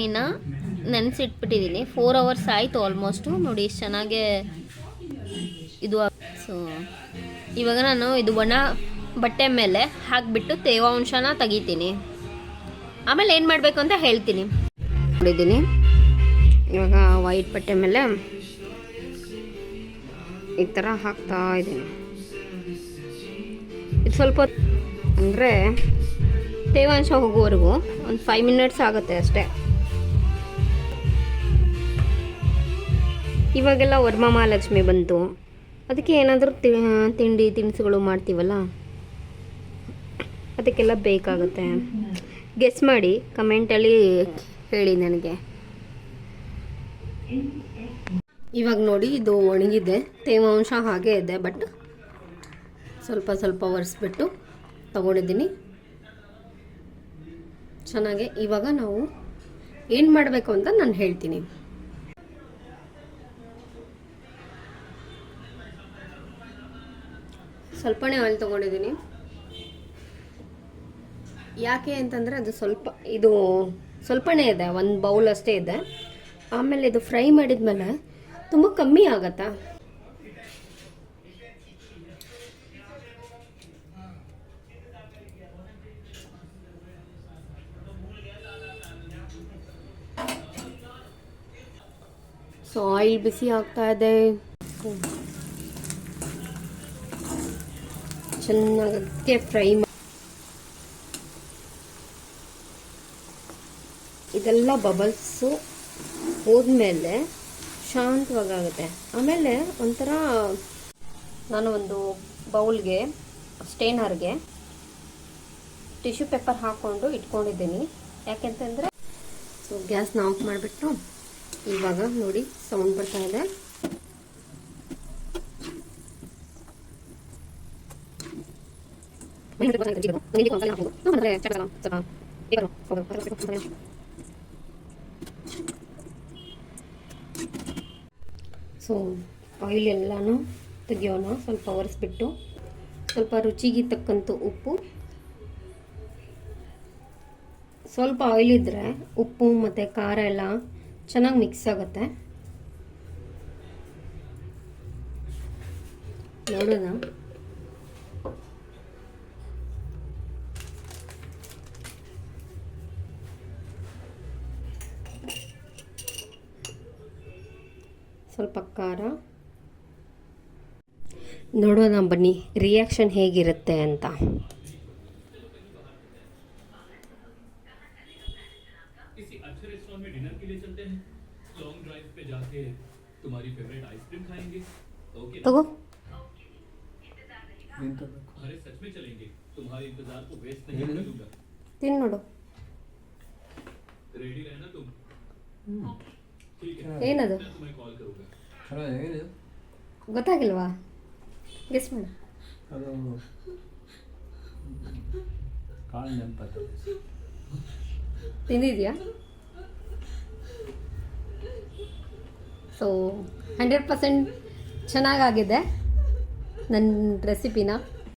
ಇನ್ನು ನೆನೆಸಿಟ್ಬಿಟ್ಟಿದ್ದೀನಿ. 4 ಅವರ್ಸ್ ಆಯಿತು ಆಲ್ಮೋಸ್ಟು. ನೋಡಿ ಎಷ್ಟು ಚೆನ್ನಾಗೆ ಇದು. ಸೊ ಇವಾಗ ನಾನು ಇದು ಒಣ ಬಟ್ಟೆ ಮೇಲೆ ಹಾಕಿಬಿಟ್ಟು ತೇವಾಂಶನ ತೆಗಿತೀನಿ. ಆಮೇಲೆ ಏನು ಮಾಡಬೇಕು ಅಂತ ಹೇಳ್ತೀನಿ. ನೋಡಿದ್ದೀನಿ ಇವಾಗ ವೈಟ್ ಬಟ್ಟೆ ಮೇಲೆ ಈ ಥರ ಹಾಕ್ತಾ ಇದ್ದೀನಿ. ಇದು ಸ್ವಲ್ಪ ಅಂದರೆ ತೇವಾಂಶ ಹೋಗುವವರೆಗೂ ಒಂದು 5 ಮಿನಿಟ್ಸ್ ಆಗುತ್ತೆ ಅಷ್ಟೇ. ಇವಾಗೆಲ್ಲ ವರಮಹಾಲಕ್ಷ್ಮಿ ಬಂತು, ಅದಕ್ಕೆ ಏನಾದರೂ ತಿಂಡಿ ತಿನಿಸುಗಳು ಮಾಡ್ತೀವಲ್ಲ, ಅದಕ್ಕೆಲ್ಲ ಬೇಕಾಗುತ್ತೆ. ಗೆಸ್ ಮಾಡಿ ಕಮೆಂಟಲ್ಲಿ ಹೇಳಿ ನನಗೆ. ಇವಾಗ ನೋಡಿ ಇದು ಒಣಗಿದೆ, ತೇವಾಂಶ ಹಾಗೇ ಇದೆ, ಬಟ್ ಸ್ವಲ್ಪ ಸ್ವಲ್ಪ ಒರೆಸ್ಬಿಟ್ಟು ತಗೊಂಡಿದ್ದೀನಿ ಚೆನ್ನಾಗೆ. ಇವಾಗ ನಾವು ಏನು ಮಾಡಬೇಕು ಅಂತ ನಾನು ಹೇಳ್ತೀನಿ. ಸ್ವಲ್ಪನೇ ಆಯಿಲ್ ತೊಗೊಂಡಿದ್ದೀನಿ. ಯಾಕೆ ಅಂತಂದರೆ ಅದು ಇದು ಸ್ವಲ್ಪನೇ ಇದೆ, ಒಂದು ಬೌಲ್ ಅಷ್ಟೇ ಇದೆ. ಆಮೇಲೆ ಇದು ಫ್ರೈ ಮಾಡಿದ್ಮೇಲೆ ತುಂಬ ಕಮ್ಮಿ ಆಗತ್ತಾ. ಸೊ ಆಯಿಲ್ ಬಿಸಿ ಆಗ್ತಾ ಇದೆ, ಚೆನ್ನಾಗಿ ಫ್ರೈ ಇದೆಲ್ಲ ಬಬಲ್ಸು ಹೋದ್ಮೇಲೆ ಶಾಂತವಾಗುತ್ತೆ. ಆಮೇಲೆ ಒಂಥರ ನಾನು ಒಂದು ಬೌಲ್ಗೆ ಸ್ಟೇನರ್ಗೆ ಟಿಶ್ಯೂ ಪೇಪರ್ ಹಾಕ್ಕೊಂಡು ಇಟ್ಕೊಂಡಿದ್ದೀನಿ. ಯಾಕೆಂತಂದರೆ ಸೊ ಗ್ಯಾಸ್ನ ಆಫ್ ಮಾಡಿಬಿಟ್ಟು ಇವಾಗ ನೋಡಿ ಸೌಂಡ್ ಬರ್ತಾ ಇದೆ. ಸೊ ಆಯಿಲ್ ಎಲ್ಲಾನು ತೆಗಿಯೋಣ. ಸ್ವಲ್ಪ ಒರೆಸ್ಬಿಟ್ಟು ಸ್ವಲ್ಪ ರುಚಿಗೆ ತಕ್ಕಂಥ ಉಪ್ಪು, ಸ್ವಲ್ಪ ಆಯಿಲ್ ಇದ್ದರೆ ಉಪ್ಪು ಮತ್ತು ಖಾರ ಎಲ್ಲ ಚೆನ್ನಾಗಿ ಮಿಕ್ಸ್ ಆಗುತ್ತೆ. ನೋಡೋಣ. ಸ್ವಲ್ಪ ಖಾರ ನೋಡೋಣ ಬನ್ನಿ ರಿಯಾಕ್ಷನ್ ಹೇಗಿರುತ್ತೆ ಅಂತ. ತಗೋ ತಿನ್ ನೋಡು. ಏನದು ಗೊತ್ತಾಗಿಲ್ವಾ? ಗೆಸ್ ಮಾಡು. ತಿಂದಿದ್ಯಾ? ಸೊ 100% ಚೆನ್ನಾಗಾಗಿದೆ ನನ್ನ ರೆಸಿಪಿನ.